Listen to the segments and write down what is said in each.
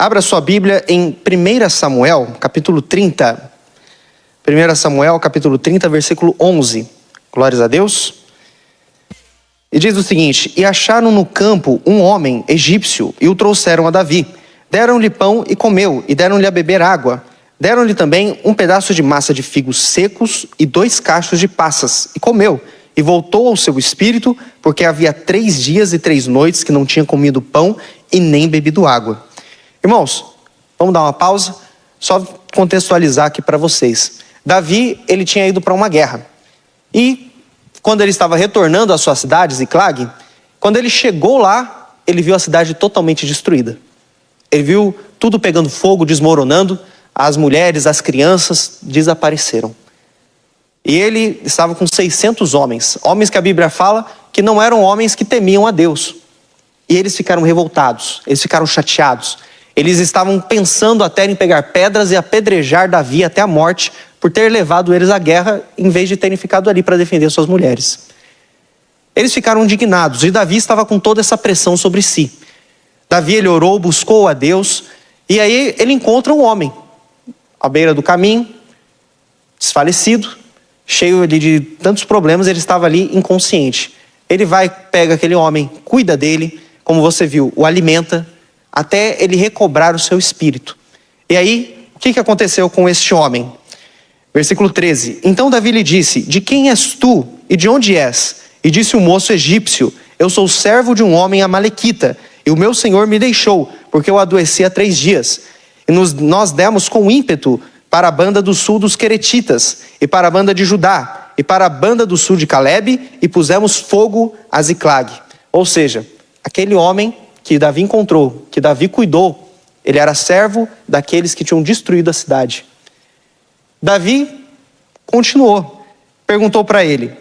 Abra sua Bíblia em 1 Samuel, capítulo 30. 1 Samuel, capítulo 30, versículo 11. Glórias a Deus. E diz o seguinte: E acharam no campo um homem egípcio, e o trouxeram a Davi. Deram-lhe pão e comeu, e deram-lhe a beber água. Deram-lhe também um pedaço de massa de figos secos e 2 cachos de passas, e comeu. E voltou ao seu espírito, porque havia 3 dias e 3 noites que não tinha comido pão e nem bebido água. Irmãos, vamos dar uma pausa, só contextualizar aqui para vocês. Davi, ele tinha ido para uma guerra. E quando ele estava retornando à sua cidade, Ziclag, quando ele chegou lá, ele viu a cidade totalmente destruída. Ele viu tudo pegando fogo, desmoronando, as mulheres, as crianças desapareceram. E ele estava com 600 homens, homens que a Bíblia fala que não eram homens que temiam a Deus. E eles ficaram revoltados, eles ficaram chateados. Eles estavam pensando até em pegar pedras e apedrejar Davi até a morte por ter levado eles à guerra em vez de terem ficado ali para defender suas mulheres. Eles ficaram indignados e Davi estava com toda essa pressão sobre si. Davi, ele orou, buscou a Deus e aí ele encontra um homem à beira do caminho, desfalecido, cheio de tantos problemas, ele estava ali inconsciente. Ele vai, pega aquele homem, cuida dele, como você viu, o alimenta, até ele recobrar o seu espírito. E aí, o que aconteceu com este homem? Versículo 13. Então Davi lhe disse: De quem és tu e de onde és? E disse o moço egípcio: Eu sou servo de um homem amalequita, e o meu senhor me deixou, porque eu adoeci há 3 dias. E nós demos com ímpeto para a banda do sul dos Queretitas, e para a banda de Judá, e para a banda do sul de Calebe, e pusemos fogo a Ziclag. Ou seja, aquele homem que Davi encontrou, que Davi cuidou, ele era servo daqueles que tinham destruído a cidade. Davi continuou, perguntou para ele,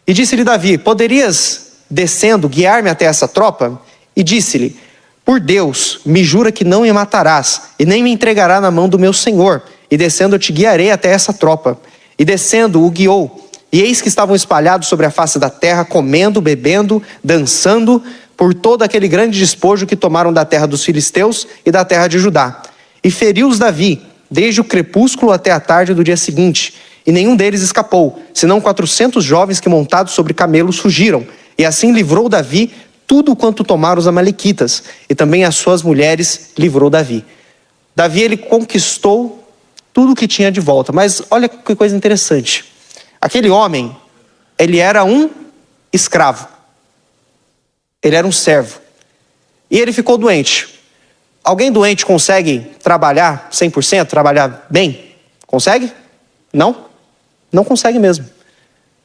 e disse-lhe Davi: Poderias, descendo, guiar-me até essa tropa? E disse-lhe: Por Deus, me jura que não me matarás, e nem me entregará na mão do meu senhor, e descendo eu te guiarei até essa tropa. E descendo o guiou, e eis que estavam espalhados sobre a face da terra, comendo, bebendo, dançando, por todo aquele grande despojo que tomaram da terra dos filisteus e da terra de Judá. E feriu-os Davi, desde o crepúsculo até a tarde do dia seguinte, e nenhum deles escapou, senão 400 jovens que montados sobre camelos fugiram. E assim livrou Davi tudo quanto tomaram os amalequitas, e também as suas mulheres livrou Davi. Davi, ele conquistou tudo o que tinha de volta. Mas olha que coisa interessante. Aquele homem, ele era um escravo. Ele era um servo. E ele ficou doente. Alguém doente consegue trabalhar 100%, trabalhar bem? Consegue? Não? Não consegue mesmo.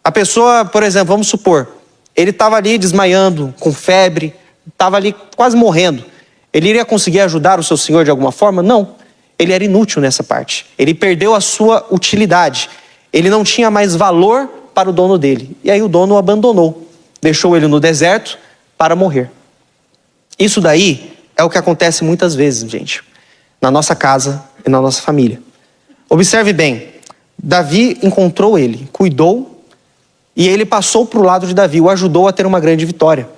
A pessoa, por exemplo, vamos supor, ele estava ali desmaiando, com febre, estava ali quase morrendo. Ele iria conseguir ajudar o seu senhor de alguma forma? Não. Ele era inútil nessa parte. Ele perdeu a sua utilidade. Ele não tinha mais valor para o dono dele. E aí o dono o abandonou. Deixou ele no deserto para morrer. Isso daí é o que acontece muitas vezes, gente, na nossa casa e na nossa família. Observe bem, Davi encontrou ele, cuidou, e ele passou para o lado de Davi, o ajudou a ter uma grande vitória.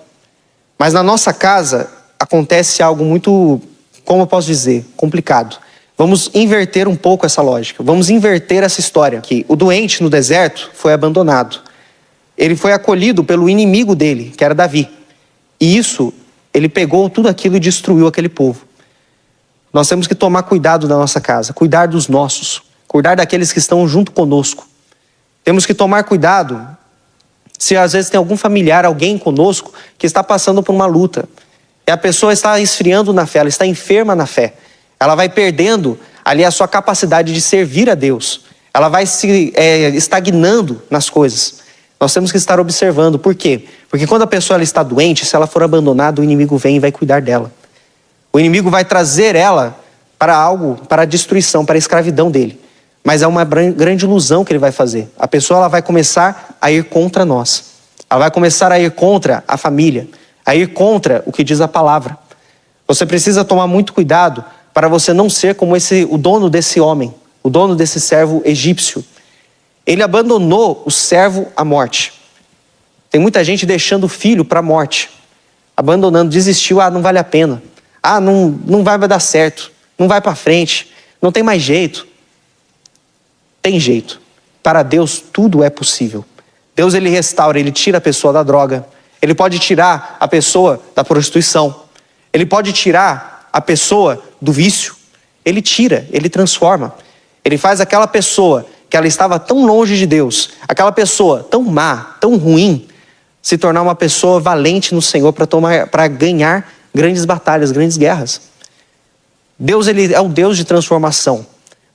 Mas na nossa casa acontece algo muito, como eu posso dizer, complicado. Vamos inverter um pouco essa lógica, vamos inverter essa história, que o doente no deserto foi abandonado. Ele foi acolhido pelo inimigo dele, que era Davi. E isso, ele pegou tudo aquilo e destruiu aquele povo. Nós temos que tomar cuidado da nossa casa, cuidar dos nossos, cuidar daqueles que estão junto conosco. Temos que tomar cuidado se às vezes tem algum familiar, alguém conosco, que está passando por uma luta. E a pessoa está esfriando na fé, ela está enferma na fé. Ela vai perdendo ali a sua capacidade de servir a Deus. Ela vai se estagnando nas coisas. Nós temos que estar observando. Por quê? Porque quando a pessoa ela está doente, se ela for abandonada, o inimigo vem e vai cuidar dela. O inimigo vai trazer ela para algo, para a destruição, para a escravidão dele. Mas é uma grande ilusão que ele vai fazer. A pessoa ela vai começar a ir contra nós. Ela vai começar a ir contra a família, a ir contra o que diz a palavra. Você precisa tomar muito cuidado para você não ser como o dono desse homem, o dono desse servo egípcio. Ele abandonou o servo à morte. Tem muita gente deixando o filho para a morte. Abandonando, desistiu, não vale a pena. Não vai dar certo. não vai para frente, não tem mais jeito. Tem jeito. Para Deus tudo é possível. Deus, ele restaura, ele tira a pessoa da droga. Ele pode tirar a pessoa da prostituição. Ele pode tirar a pessoa do vício. Ele tira, ele transforma. Ele faz aquela pessoa que ela estava tão longe de Deus, aquela pessoa tão má, tão ruim, se tornar uma pessoa valente no Senhor para ganhar grandes batalhas, grandes guerras. Deus, ele é o Deus de transformação.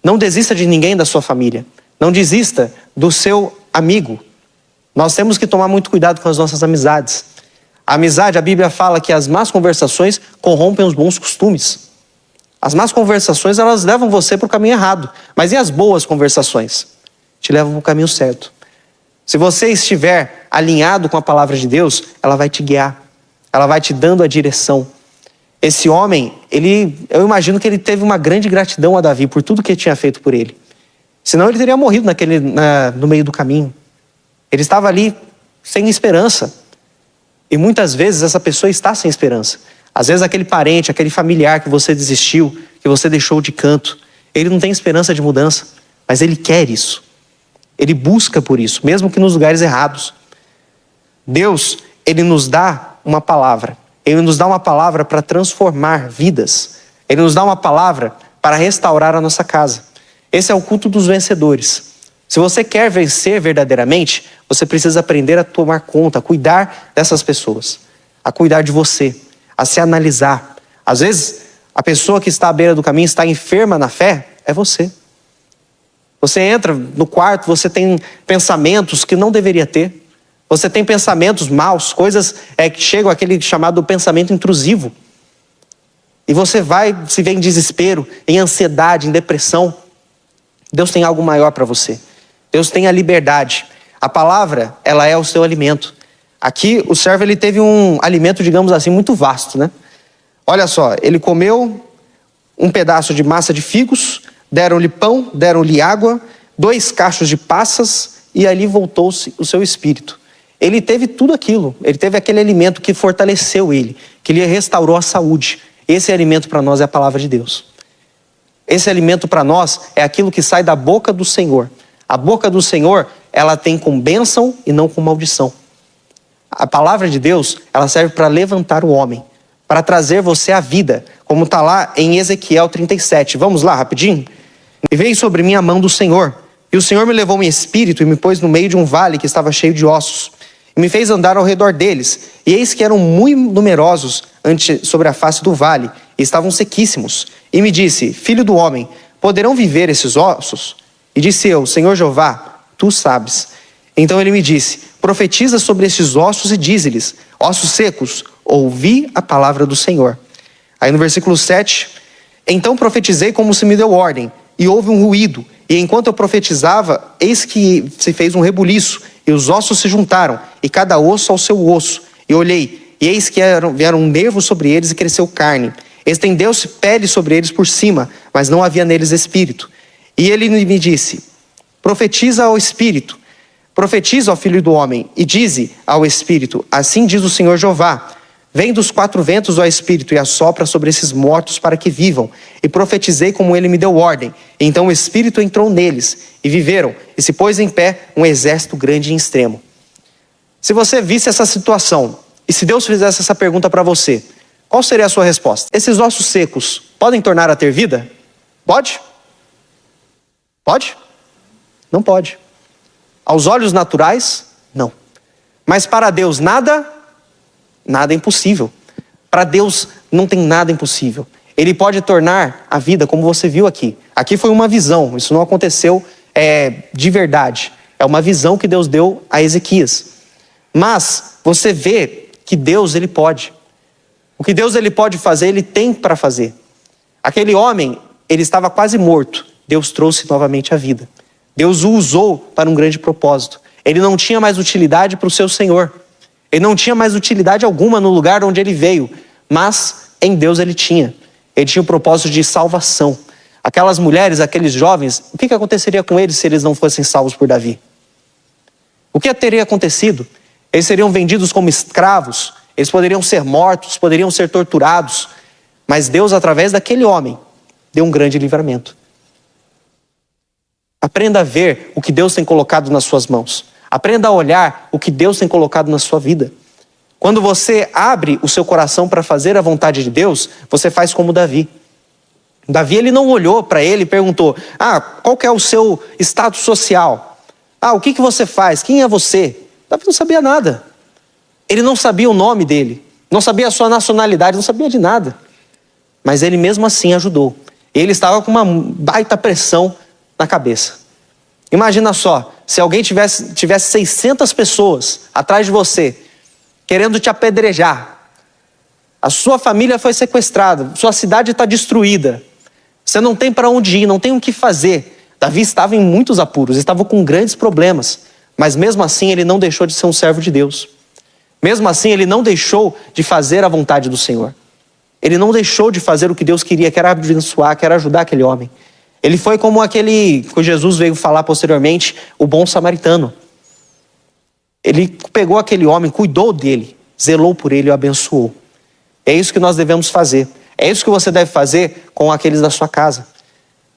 Não desista de ninguém da sua família. Não desista do seu amigo. Nós temos que tomar muito cuidado com as nossas amizades. A amizade, a Bíblia fala que as más conversações corrompem os bons costumes. As más conversações, elas levam você para o caminho errado. Mas e as boas conversações? Te levam para o caminho certo. Se você estiver alinhado com a palavra de Deus, ela vai te guiar. Ela vai te dando a direção. Esse homem, eu imagino que ele teve uma grande gratidão a Davi por tudo que ele tinha feito por ele. Senão ele teria morrido no meio do caminho. Ele estava ali sem esperança. E muitas vezes essa pessoa está sem esperança. Às vezes aquele parente, aquele familiar que você desistiu, que você deixou de canto, ele não tem esperança de mudança, mas ele quer isso. Ele busca por isso, mesmo que nos lugares errados. Deus, ele nos dá uma palavra. Ele nos dá uma palavra para transformar vidas. Ele nos dá uma palavra para restaurar a nossa casa. Esse é o culto dos vencedores. Se você quer vencer verdadeiramente, você precisa aprender a tomar conta, a cuidar dessas pessoas, a cuidar de você, a se analisar. Às vezes, a pessoa que está à beira do caminho, está enferma na fé, é você. Você entra no quarto, você tem pensamentos que não deveria ter. Você tem pensamentos maus, coisas que chegam àquele chamado pensamento intrusivo. E você se vê em desespero, em ansiedade, em depressão. Deus tem algo maior para você. Deus tem a liberdade. A palavra, ela é o seu alimento. Aqui, o servo, ele teve um alimento, digamos assim, muito vasto, né? Olha só, ele comeu um pedaço de massa de figos, deram-lhe pão, deram-lhe água, 2 cachos de passas, e ali voltou-se o seu espírito. Ele teve tudo aquilo, ele teve aquele alimento que fortaleceu ele, que lhe restaurou a saúde. Esse alimento para nós é a palavra de Deus. Esse alimento para nós é aquilo que sai da boca do Senhor. A boca do Senhor, ela tem com bênção e não com maldição. A palavra de Deus, ela serve para levantar o homem, para trazer você à vida, como está lá em Ezequiel 37. Vamos lá, rapidinho? E veio sobre mim a mão do Senhor, e o Senhor me levou em espírito e me pôs no meio de um vale que estava cheio de ossos, e me fez andar ao redor deles, e eis que eram muito numerosos sobre a face do vale, e estavam sequíssimos. E me disse: filho do homem, poderão viver esses ossos? E disse eu: Senhor Jeová, tu sabes. Então ele me disse: profetiza sobre estes ossos e dize-lhes: ossos secos, ouvi a palavra do Senhor. Aí no versículo 7, então profetizei como se me deu ordem, e houve um ruído, e enquanto eu profetizava, eis que se fez um rebuliço, e os ossos se juntaram, e cada osso ao seu osso. E olhei, e eis que vieram nervos sobre eles e cresceu carne. Estendeu-se pele sobre eles por cima, mas não havia neles espírito. E ele me disse: profetiza ao espírito, profetiza ao filho do homem, e dize ao espírito: assim diz o Senhor Jeová, vem dos 4 ventos, ó espírito, e assopra sobre esses mortos para que vivam. E profetizei como ele me deu ordem. E então o espírito entrou neles, e viveram, e se pôs em pé um exército grande e extremo. Se você visse essa situação, e se Deus fizesse essa pergunta para você, qual seria a sua resposta? Esses ossos secos podem tornar a ter vida? Pode? Pode? Não pode. Aos olhos naturais, não. Mas para Deus nada é impossível. Para Deus não tem nada impossível. Ele pode tornar a vida, como você viu aqui. Aqui foi uma visão, isso não aconteceu de verdade. É uma visão que Deus deu a Ezequias. Mas você vê que Deus, ele pode. O que Deus ele pode fazer, ele tem para fazer. Aquele homem, ele estava quase morto. Deus trouxe novamente a vida. Deus o usou para um grande propósito. Ele não tinha mais utilidade para o seu Senhor. Ele não tinha mais utilidade alguma no lugar onde ele veio. Mas em Deus ele tinha. Ele tinha o propósito de salvação. Aquelas mulheres, aqueles jovens, o que aconteceria com eles se eles não fossem salvos por Davi? O que teria acontecido? Eles seriam vendidos como escravos. Eles poderiam ser mortos, poderiam ser torturados. Mas Deus, através daquele homem, dê um grande livramento. Aprenda a ver o que Deus tem colocado nas suas mãos. Aprenda a olhar o que Deus tem colocado na sua vida. Quando você abre o seu coração para fazer a vontade de Deus, você faz como Davi. Davi, ele não olhou para ele e perguntou: qual que é o seu status social? O que você faz? Quem é você? Davi não sabia nada. Ele não sabia o nome dele, não sabia a sua nacionalidade, não sabia de nada. Mas ele mesmo assim ajudou. Ele estava com uma baita pressão na cabeça. Imagina só, se alguém tivesse 600 pessoas atrás de você, querendo te apedrejar. A sua família foi sequestrada, sua cidade está destruída. Você não tem para onde ir, não tem o que fazer. Davi estava em muitos apuros, estava com grandes problemas. Mas mesmo assim ele não deixou de ser um servo de Deus. Mesmo assim ele não deixou de fazer a vontade do Senhor. Ele não deixou de fazer o que Deus queria, que era abençoar, que era ajudar aquele homem. Ele foi como aquele que Jesus veio falar posteriormente, o bom samaritano. Ele pegou aquele homem, cuidou dele, zelou por ele e o abençoou. É isso que nós devemos fazer. É isso que você deve fazer com aqueles da sua casa.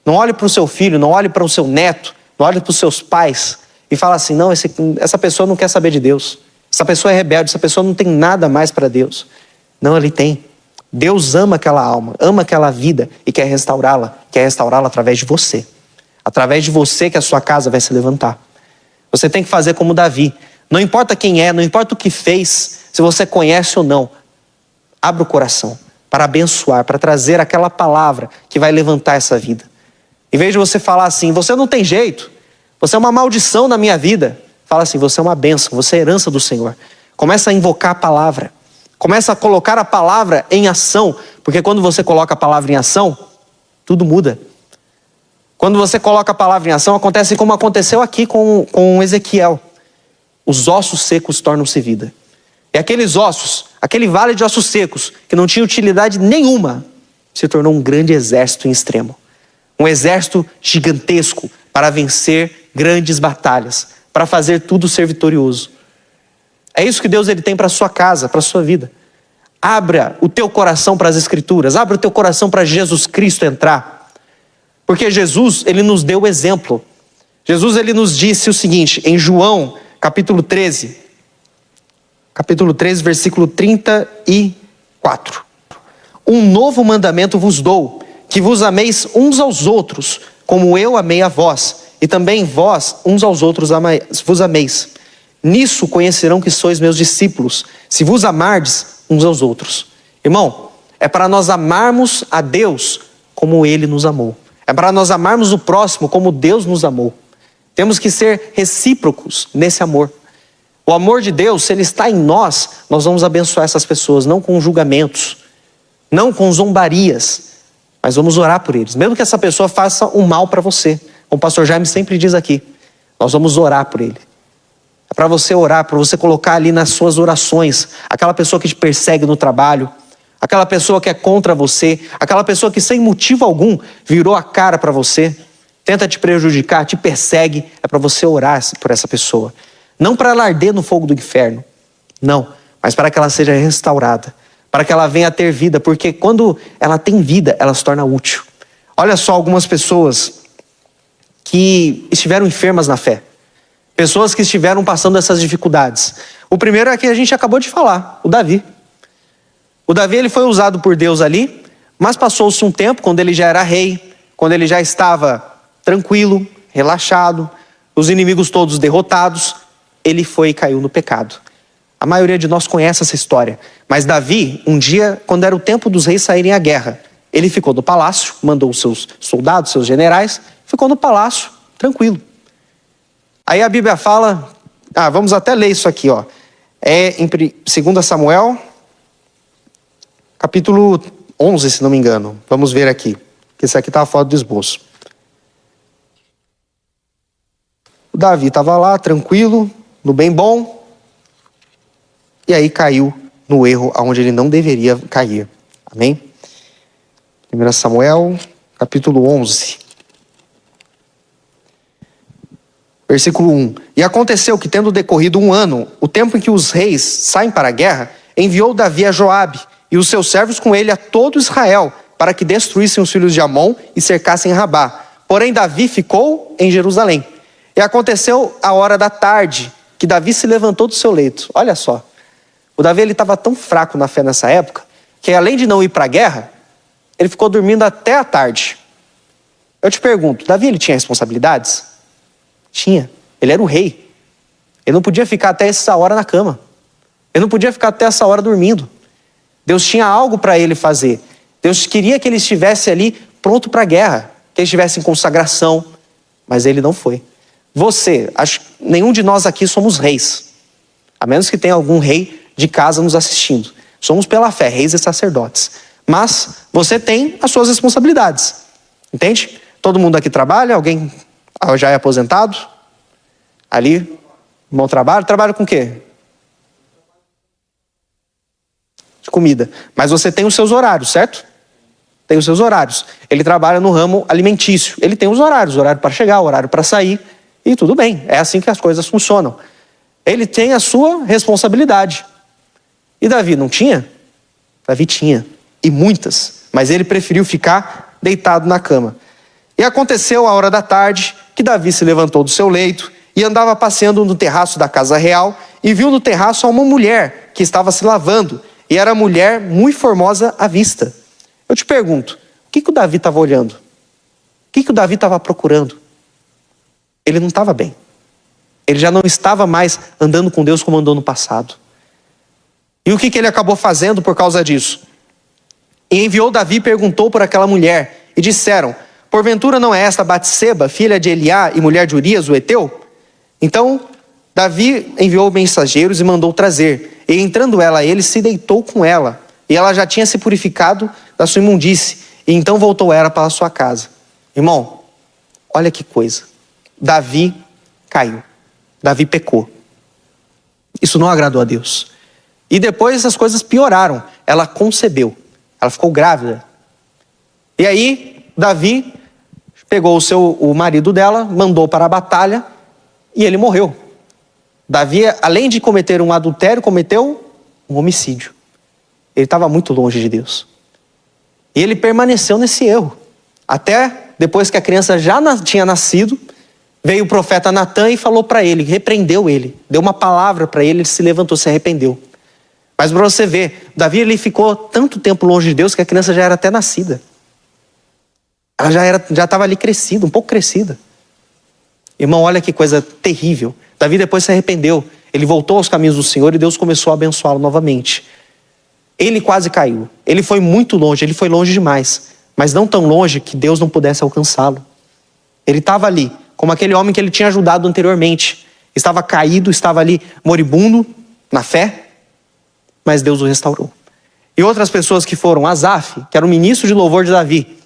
Não olhe para o seu filho, não olhe para o seu neto, não olhe para os seus pais e fala assim: não, essa pessoa não quer saber de Deus. Essa pessoa é rebelde, essa pessoa não tem nada mais para Deus. Não, ele tem. Deus ama aquela alma, ama aquela vida e quer restaurá-la através de você. Através de você que a sua casa vai se levantar. Você tem que fazer como Davi. Não importa quem é, não importa o que fez, se você conhece ou não, abra o coração para abençoar, para trazer aquela palavra que vai levantar essa vida. Em vez de você falar assim: você não tem jeito, você é uma maldição na minha vida, fala assim: você é uma bênção, você é herança do Senhor. Começa a invocar a palavra. Começa a colocar a palavra em ação, porque quando você coloca a palavra em ação, tudo muda. Quando você coloca a palavra em ação, acontece como aconteceu aqui com Ezequiel. Os ossos secos tornam-se vida. E aqueles ossos, aquele vale de ossos secos, que não tinha utilidade nenhuma, se tornou um grande exército em extremo. Um exército gigantesco para vencer grandes batalhas, para fazer tudo ser vitorioso. É isso que Deus ele tem para a sua casa, para a sua vida. Abra o teu coração para as Escrituras, abra o teu coração para Jesus Cristo entrar. Porque Jesus, ele nos deu o exemplo. Jesus, ele nos disse o seguinte, em João, capítulo 13, versículo 34. Um novo mandamento vos dou, que vos ameis uns aos outros, como eu amei a vós, e também vós uns aos outros vos ameis. Nisso conhecerão que sois meus discípulos, se vos amardes uns aos outros. Irmão, é para nós amarmos a Deus como Ele nos amou. É para nós amarmos o próximo como Deus nos amou. Temos que ser recíprocos nesse amor. O amor de Deus, se Ele está em nós, nós vamos abençoar essas pessoas, não com julgamentos, não com zombarias, mas vamos orar por eles. Mesmo que essa pessoa faça um mal para você, como o pastor Jaime sempre diz aqui, nós vamos orar por ele. É para você orar, para você colocar ali nas suas orações, aquela pessoa que te persegue no trabalho, aquela pessoa que é contra você, aquela pessoa que sem motivo algum virou a cara para você, tenta te prejudicar, te persegue, é para você orar por essa pessoa. Não para ela arder no fogo do inferno, não, mas para que ela seja restaurada, para que ela venha a ter vida, porque quando ela tem vida, ela se torna útil. Olha só algumas pessoas que estiveram enfermas na fé. Pessoas que estiveram passando essas dificuldades. O primeiro é que a gente acabou de falar, o Davi. O Davi ele foi usado por Deus ali, mas passou-se um tempo, quando ele já era rei, quando ele já estava tranquilo, relaxado, os inimigos todos derrotados, ele foi e caiu no pecado. A maioria de nós conhece essa história. Mas Davi, um dia, quando era o tempo dos reis saírem à guerra, ele ficou no palácio, mandou os seus soldados, seus generais, ficou no palácio, tranquilo. Aí a Bíblia fala, vamos até ler isso aqui, ó. É em 2 Samuel, capítulo 11, se não me engano. Vamos ver aqui, que esse aqui está fora do esboço. O Davi estava lá, tranquilo, no bem bom, e aí caiu no erro onde ele não deveria cair. Amém? 1 Samuel, capítulo 11. Versículo 1. E aconteceu que, tendo decorrido 1 ano, o tempo em que os reis saem para a guerra, enviou Davi a Joabe e os seus servos com ele a todo Israel, para que destruíssem os filhos de Amon e cercassem Rabá. Porém, Davi ficou em Jerusalém. E aconteceu a hora da tarde, que Davi se levantou do seu leito. Olha só, o Davi estava tão fraco na fé nessa época, que além de não ir para a guerra, ele ficou dormindo até a tarde. Eu te pergunto, Davi ele tinha responsabilidades? Tinha. Ele era o rei. Ele não podia ficar até essa hora na cama. Ele não podia ficar até essa hora dormindo. Deus tinha algo para ele fazer. Deus queria que ele estivesse ali pronto para a guerra, que ele estivesse em consagração, mas ele não foi. Você, acho que nenhum de nós aqui somos reis, a menos que tenha algum rei de casa nos assistindo. Somos pela fé, reis e sacerdotes. Mas você tem as suas responsabilidades, entende? Todo mundo aqui trabalha, alguém já é aposentado? Ali, bom trabalho. Trabalha com o quê? De comida. Mas você tem os seus horários, certo? Tem os seus horários. Ele trabalha no ramo alimentício. Ele tem os horários, horário para chegar, horário para sair. E tudo bem, é assim que as coisas funcionam. Ele tem a sua responsabilidade. E Davi não tinha? Davi tinha, e muitas. Mas ele preferiu ficar deitado na cama. E aconteceu a hora da tarde que Davi se levantou do seu leito e andava passeando no terraço da casa real e viu no terraço uma mulher que estava se lavando. E era mulher muito formosa à vista. Eu te pergunto, o que o Davi estava olhando? O que o Davi estava procurando? Ele não estava bem. Ele já não estava mais andando com Deus como andou no passado. E o que ele acabou fazendo por causa disso? E enviou Davi e perguntou por aquela mulher. E disseram, porventura não é esta Batseba, filha de Eliá e mulher de Urias, o heteu? Então Davi enviou mensageiros e mandou trazer. E entrando ela a ele, se deitou com ela. E ela já tinha se purificado da sua imundície. E então voltou ela para a sua casa. Irmão, olha que coisa. Davi caiu. Davi pecou. Isso não agradou a Deus. E depois as coisas pioraram. Ela concebeu. Ela ficou grávida. E aí, Davi pegou o marido dela, mandou para a batalha e ele morreu. Davi, além de cometer um adultério, cometeu um homicídio. Ele estava muito longe de Deus. E ele permaneceu nesse erro. Até depois que a criança já tinha nascido, veio o profeta Natã e falou para ele, repreendeu ele, deu uma palavra para ele, ele se levantou, se arrependeu. Mas para você ver, Davi ele ficou tanto tempo longe de Deus que a criança já era até nascida. Ela já estava ali crescida, um pouco crescida. Irmão, olha que coisa terrível. Davi depois se arrependeu, ele voltou aos caminhos do Senhor e Deus começou a abençoá-lo novamente. Ele quase caiu, ele foi muito longe, ele foi longe demais, mas não tão longe que Deus não pudesse alcançá-lo. Ele estava ali, como aquele homem que ele tinha ajudado anteriormente. Estava caído, estava ali moribundo na fé, mas Deus o restaurou. E outras pessoas que foram, Asaf, que era o ministro de louvor de Davi.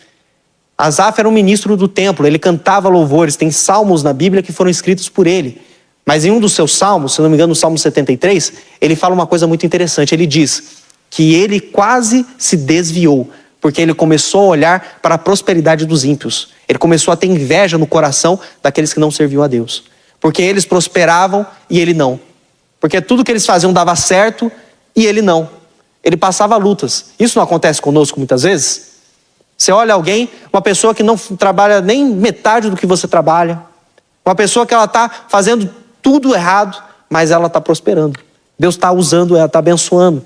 Asaf era um ministro do templo, ele cantava louvores, tem salmos na Bíblia que foram escritos por ele. Mas em um dos seus salmos, se não me engano, no Salmo 73, ele fala uma coisa muito interessante. Ele diz que ele quase se desviou, porque ele começou a olhar para a prosperidade dos ímpios. Ele começou a ter inveja no coração daqueles que não serviam a Deus. Porque eles prosperavam e ele não. Porque tudo que eles faziam dava certo e ele não. Ele passava lutas. Isso não acontece conosco muitas vezes? Você olha alguém, uma pessoa que não trabalha nem metade do que você trabalha. Uma pessoa que ela está fazendo tudo errado, mas ela está prosperando. Deus está usando ela, está abençoando.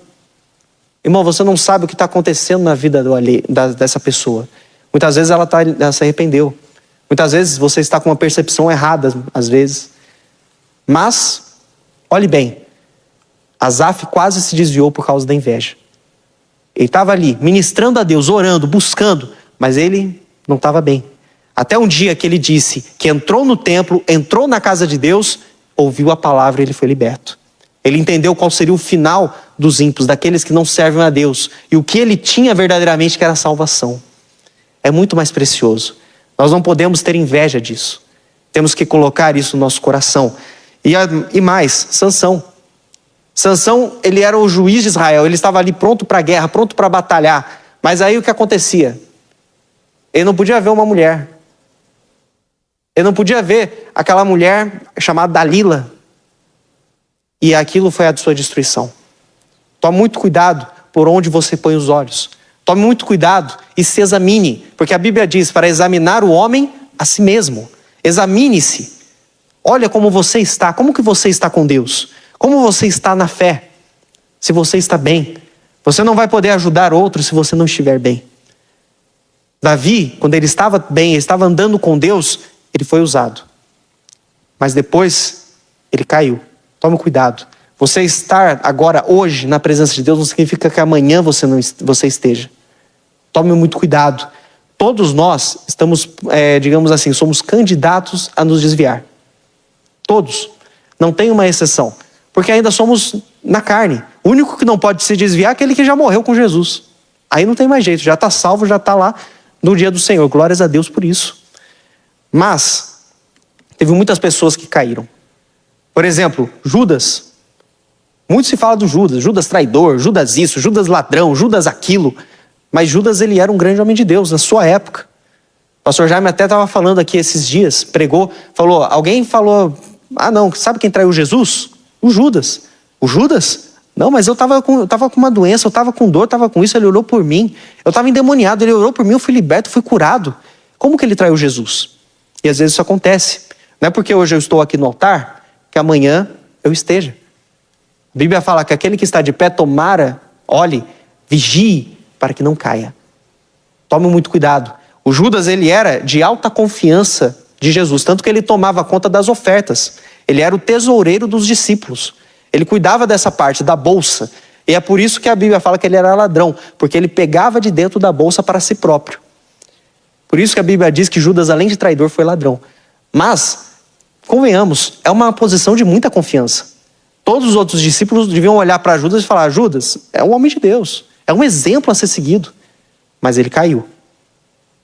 Irmão, você não sabe o que está acontecendo na vida dessa pessoa. Muitas vezes ela se arrependeu. Muitas vezes você está com uma percepção errada, às vezes. Mas, olhe bem, Asaf quase se desviou por causa da inveja. Ele estava ali, ministrando a Deus, orando, buscando, mas ele não estava bem. Até um dia que ele disse que entrou no templo, entrou na casa de Deus, ouviu a palavra e ele foi liberto. Ele entendeu qual seria o final dos ímpios, daqueles que não servem a Deus. E o que ele tinha verdadeiramente que era a salvação. É muito mais precioso. Nós não podemos ter inveja disso. Temos que colocar isso no nosso coração. E mais, Sansão. Sansão, ele era o juiz de Israel. Ele estava ali pronto para a guerra, pronto para batalhar. Mas aí o que acontecia? Ele não podia ver uma mulher. Ele não podia ver aquela mulher chamada Dalila. E aquilo foi a sua destruição. Tome muito cuidado por onde você põe os olhos. Tome muito cuidado e se examine, porque a Bíblia diz para examinar o homem a si mesmo. Examine-se. Olha como você está, como que você está com Deus? Como você está na fé? Se você está bem. Você não vai poder ajudar outros se você não estiver bem. Davi, quando ele estava bem, ele estava andando com Deus, ele foi usado. Mas depois, ele caiu. Tome cuidado. Você estar agora, hoje, na presença de Deus, não significa que amanhã você esteja. Tome muito cuidado. Todos nós estamos, digamos assim, somos candidatos a nos desviar. Todos. Não tem uma exceção. Porque ainda somos na carne. O único que não pode se desviar é aquele que já morreu com Jesus. Aí não tem mais jeito. Já está salvo, já está lá no dia do Senhor. Glórias a Deus por isso. Mas, teve muitas pessoas que caíram. Por exemplo, Judas. Muito se fala do Judas. Judas traidor, Judas isso, Judas ladrão, Judas aquilo. Mas Judas, ele era um grande homem de Deus na sua época. O pastor Jaime até estava falando aqui esses dias, pregou, alguém falou, não, sabe quem traiu Jesus? O Judas. O Judas? Não, mas eu estava com uma doença, eu estava com dor, estava com isso, ele orou por mim. Eu estava endemoniado, ele orou por mim, eu fui liberto, fui curado. Como que ele traiu Jesus? E às vezes isso acontece. Não é porque hoje eu estou aqui no altar, que amanhã eu esteja. A Bíblia fala que aquele que está de pé, olhe, vigie, para que não caia. Tome muito cuidado. O Judas, ele era de alta confiança de Jesus, tanto que ele tomava conta das ofertas. Ele era o tesoureiro dos discípulos. Ele cuidava dessa parte, da bolsa. E é por isso que a Bíblia fala que ele era ladrão, porque ele pegava de dentro da bolsa para si próprio. Por isso que a Bíblia diz que Judas, além de traidor, foi ladrão. Mas, convenhamos, é uma posição de muita confiança. Todos os outros discípulos deviam olhar para Judas e falar, Judas é um homem de Deus. É um exemplo a ser seguido. Mas ele caiu.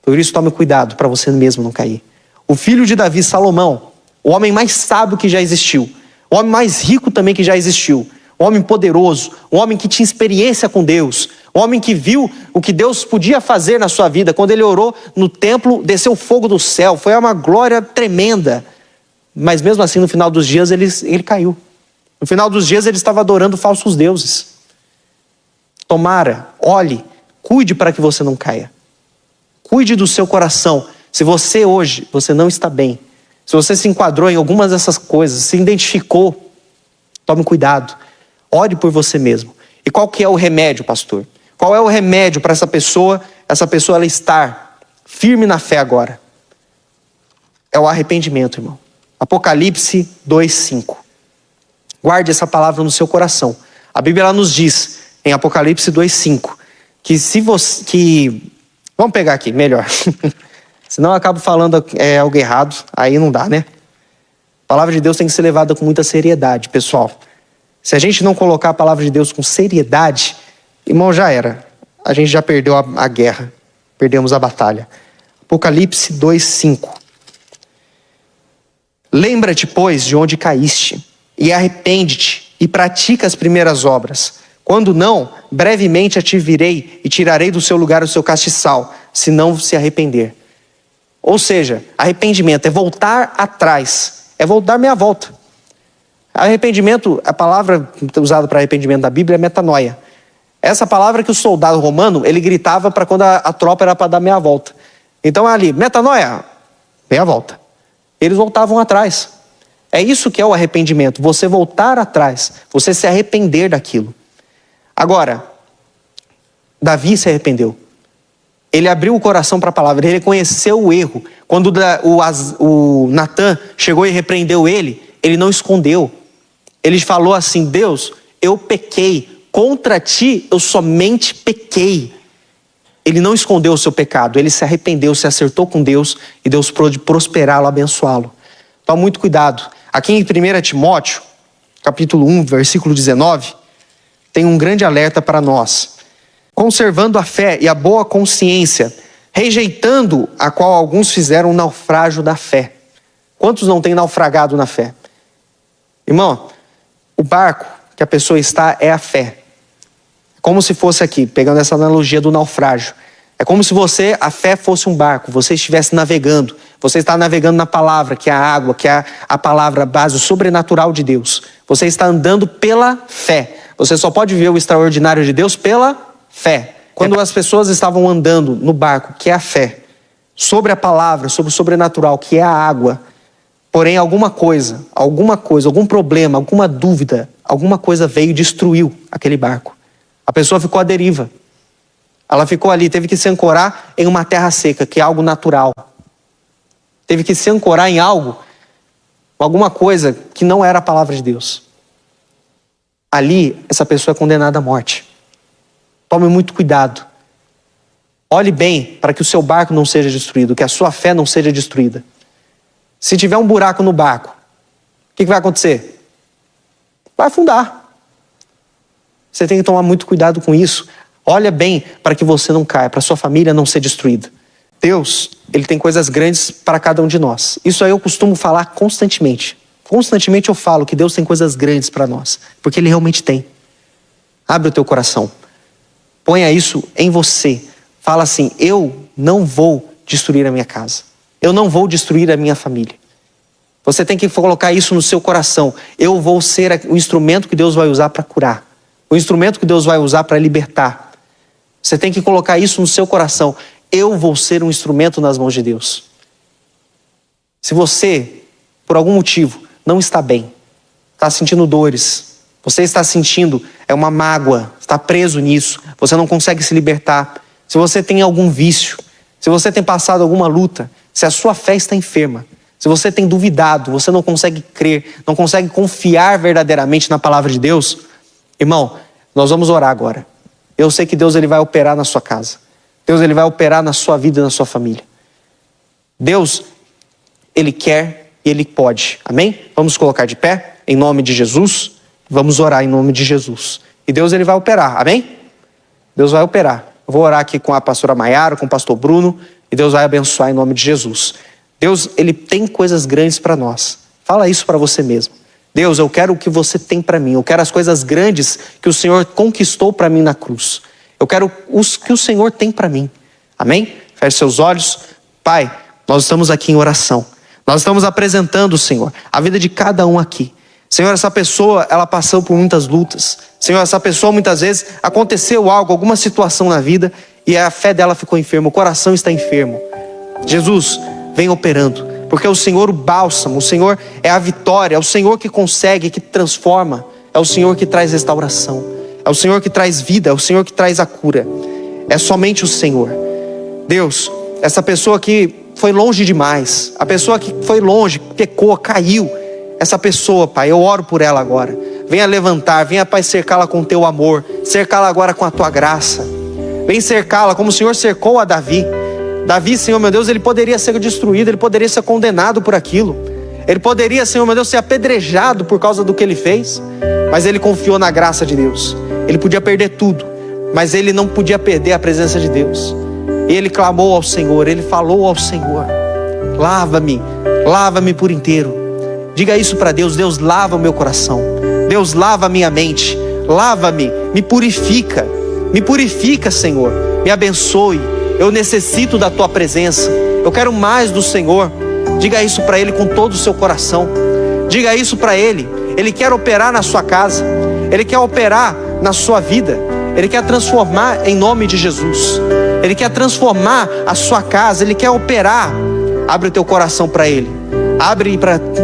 Por isso tome cuidado para você mesmo não cair. O filho de Davi, Salomão, o homem mais sábio que já existiu. O homem mais rico também que já existiu. O homem poderoso. O homem que tinha experiência com Deus. O homem que viu o que Deus podia fazer na sua vida. Quando ele orou no templo, desceu fogo do céu. Foi uma glória tremenda. Mas mesmo assim, no final dos dias, ele caiu. No final dos dias, ele estava adorando falsos deuses. Tomara, olhe, cuide para que você não caia. Cuide do seu coração. Se você hoje, você não está bem, se você se enquadrou em algumas dessas coisas, se identificou, tome cuidado. Ore por você mesmo. E qual que é o remédio, pastor? Qual é o remédio para essa pessoa ela estar firme na fé agora? É o arrependimento, irmão. Apocalipse 2:5. Guarde essa palavra no seu coração. A Bíblia ela nos diz, em Apocalipse 2:5, vamos pegar aqui, melhor. Senão eu acabo falando algo errado, aí não dá, né? A palavra de Deus tem que ser levada com muita seriedade, pessoal. Se a gente não colocar a palavra de Deus com seriedade, irmão, já era. A gente já perdeu a guerra, perdemos a batalha. Apocalipse 2:5. Lembra-te, pois, de onde caíste, e arrepende-te, e pratica as primeiras obras. Quando não, brevemente a te virei, e tirarei do seu lugar o seu castiçal, se não se arrepender. Ou seja, arrependimento é voltar atrás, é dar meia volta. Arrependimento, a palavra usada para arrependimento da Bíblia é metanoia. Essa palavra que o soldado romano, ele gritava para quando a tropa era para dar meia volta. Então ali, metanoia, meia volta. Eles voltavam atrás. É isso que é o arrependimento, você voltar atrás, você se arrepender daquilo. Agora, Davi se arrependeu. Ele abriu o coração para a palavra, ele reconheceu o erro. Quando o Natan chegou e repreendeu ele não escondeu. Ele falou assim, Deus, eu pequei, contra ti eu somente pequei. Ele não escondeu o seu pecado, ele se arrependeu, se acertou com Deus e Deus pôde prosperá-lo, abençoá-lo. Toma muito cuidado. Aqui em 1 Timóteo, capítulo 1, versículo 19, tem um grande alerta para nós. Conservando a fé e a boa consciência, rejeitando a qual alguns fizeram um naufrágio da fé. Quantos não têm naufragado na fé? Irmão, o barco que a pessoa está é a fé. Como se fosse aqui, pegando essa analogia do naufrágio. É como se a fé fosse um barco, você estivesse navegando. Você está navegando na palavra, que é a água, que é a palavra base, o sobrenatural de Deus. Você está andando pela fé. Você só pode ver o extraordinário de Deus pela fé. quando as pessoas estavam andando no barco, que é a fé, sobre a palavra, sobre o sobrenatural, que é a água, porém algum problema, alguma dúvida, alguma coisa veio e destruiu aquele barco. A pessoa ficou à deriva. Ela ficou ali, teve que se ancorar em uma terra seca, que é algo natural. Teve que se ancorar em alguma coisa que não era a palavra de Deus. Ali, essa pessoa é condenada à morte. Tome muito cuidado. Olhe bem para que o seu barco não seja destruído, que a sua fé não seja destruída. Se tiver um buraco no barco, o que vai acontecer? Vai afundar. Você tem que tomar muito cuidado com isso. Olha bem para que você não caia, para sua família não ser destruída. Deus, Ele tem coisas grandes para cada um de nós. Isso aí eu costumo falar constantemente. Constantemente eu falo que Deus tem coisas grandes para nós, porque Ele realmente tem. Abre o teu coração. Ponha isso em você. Fala assim: eu não vou destruir a minha casa. Eu não vou destruir a minha família. Você tem que colocar isso no seu coração. Eu vou ser o instrumento que Deus vai usar para curar. O instrumento que Deus vai usar para libertar. Você tem que colocar isso no seu coração. Eu vou ser um instrumento nas mãos de Deus. Se você, por algum motivo, não está bem, está sentindo dores, você está sentindo uma mágoa, está preso nisso, você não consegue se libertar, se você tem algum vício, se você tem passado alguma luta, se a sua fé está enferma, se você tem duvidado, você não consegue crer, não consegue confiar verdadeiramente na palavra de Deus, irmão, nós vamos orar agora. Eu sei que Deus, Ele vai operar na sua casa. Deus, Ele vai operar na sua vida e na sua família. Deus, Ele quer e Ele pode. Amém? Vamos colocar de pé, em nome de Jesus. Vamos orar em nome de Jesus. E Deus, Ele vai operar. Amém? Deus vai operar. Eu vou orar aqui com a pastora Maiara, com o pastor Bruno. E Deus vai abençoar em nome de Jesus. Deus, Ele tem coisas grandes para nós. Fala isso para você mesmo. Deus, eu quero o que você tem para mim. Eu quero as coisas grandes que o Senhor conquistou para mim na cruz. Eu quero os que o Senhor tem para mim. Amém? Feche seus olhos. Pai, nós estamos aqui em oração. Nós estamos apresentando, Senhor, a vida de cada um aqui. Senhor, essa pessoa, ela passou por muitas lutas. Senhor, essa pessoa muitas vezes aconteceu algo, alguma situação na vida e a fé dela ficou enferma, o coração está enfermo. Jesus, vem operando. Porque o Senhor, o bálsamo, o Senhor é a vitória, é o Senhor que consegue, que transforma, é o Senhor que traz restauração, é o Senhor que traz vida, é o Senhor que traz a cura, é somente o Senhor. Deus, essa pessoa que foi longe demais, a pessoa que foi longe, pecou, caiu, essa pessoa, Pai, eu oro por ela agora, venha levantar, venha, Pai, cercá-la com o teu amor, cercá-la agora com a tua graça, vem cercá-la como o Senhor cercou a Davi. Davi, Senhor meu Deus, ele poderia ser destruído, ele poderia ser condenado por aquilo. Ele poderia, Senhor meu Deus, ser apedrejado por causa do que ele fez. Mas ele confiou na graça de Deus. Ele podia perder tudo, mas ele não podia perder a presença de Deus. E ele clamou ao Senhor, ele falou ao Senhor: lava-me, lava-me por inteiro. Diga isso para Deus: Deus, lava o meu coração. Deus, lava a minha mente. Lava-me, me purifica, Senhor. Me abençoe. Eu necessito da tua presença. Eu quero mais do Senhor. Diga isso para Ele com todo o seu coração. Diga isso para Ele. Ele quer operar na sua casa. Ele quer operar na sua vida. Ele quer transformar em nome de Jesus. Ele quer transformar a sua casa. Ele quer operar. Abre o teu coração para Ele. Abre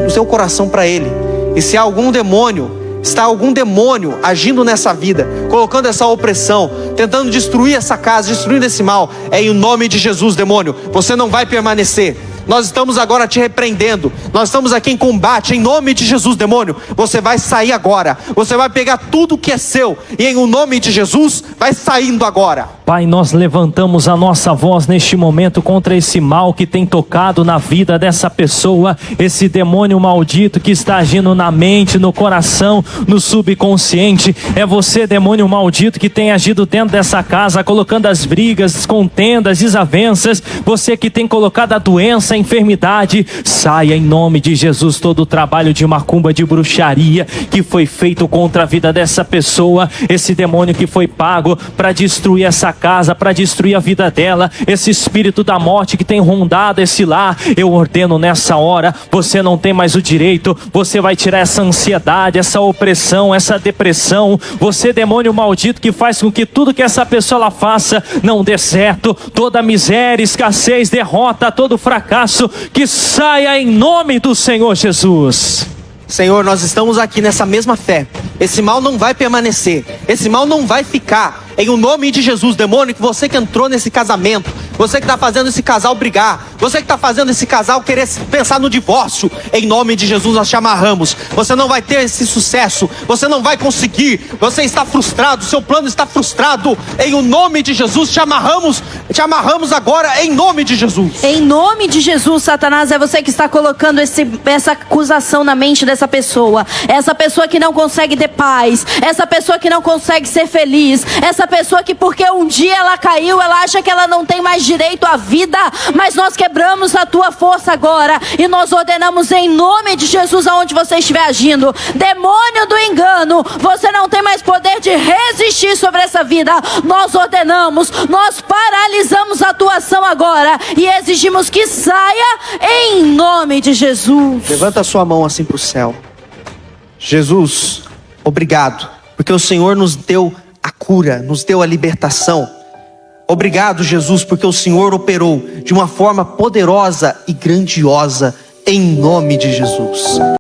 o seu coração para Ele. E se há algum demônio, está algum demônio agindo nessa vida, colocando essa opressão, tentando destruir essa casa, destruindo esse mal, é em nome de Jesus, demônio, você não vai permanecer. Nós estamos agora te repreendendo. Nós estamos aqui em combate, em nome de Jesus, demônio. Você vai sair agora. Você vai pegar tudo que é seu e em nome de Jesus, vai saindo agora. Pai, nós levantamos a nossa voz neste momento contra esse mal que tem tocado na vida dessa pessoa, esse demônio maldito que está agindo na mente, no coração, no subconsciente. É você, demônio maldito, que tem agido dentro dessa casa, colocando as brigas, contendas, desavenças. Você que tem colocado a doença enfermidade. Saia em nome de Jesus todo o trabalho de macumba, de bruxaria que foi feito contra a vida dessa pessoa. Esse demônio que foi pago para destruir essa casa, para destruir a vida dela, esse espírito da morte que tem rondado esse lar, eu ordeno nessa hora, você não tem mais o direito. Você vai tirar essa ansiedade, essa opressão, essa depressão. Você, demônio maldito que faz com que tudo que essa pessoa ela faça não dê certo, toda miséria, escassez, derrota, todo fracasso, que saia em nome do Senhor Jesus. Senhor, nós estamos aqui nessa mesma fé. Esse mal não vai permanecer, esse mal não vai ficar. Em o nome de Jesus, demônio, que você que entrou nesse casamento, você que está fazendo esse casal brigar, você que está fazendo esse casal querer pensar no divórcio, em nome de Jesus nós te amarramos. Você não vai ter esse sucesso, você não vai conseguir, você está frustrado, seu plano está frustrado. Em o nome de Jesus te amarramos agora em nome de Jesus. Em nome de Jesus, Satanás, é você que está colocando essa acusação na mente dessa pessoa. Essa pessoa que não consegue ter paz, essa pessoa que não consegue ser feliz, essa pessoa que porque um dia ela caiu, ela acha que ela não tem mais direito à vida, mas nós quebramos a tua força agora e nós ordenamos em nome de Jesus aonde você estiver agindo. Demônio do engano, você não tem mais poder de resistir sobre essa vida. Nós ordenamos, nós paralisamos a tua ação agora e exigimos que saia em nome de Jesus. Levanta a sua mão assim para o céu. Jesus, obrigado, porque o Senhor nos deu a cura, nos deu a libertação. Obrigado, Jesus, porque o Senhor operou de uma forma poderosa e grandiosa, em nome de Jesus.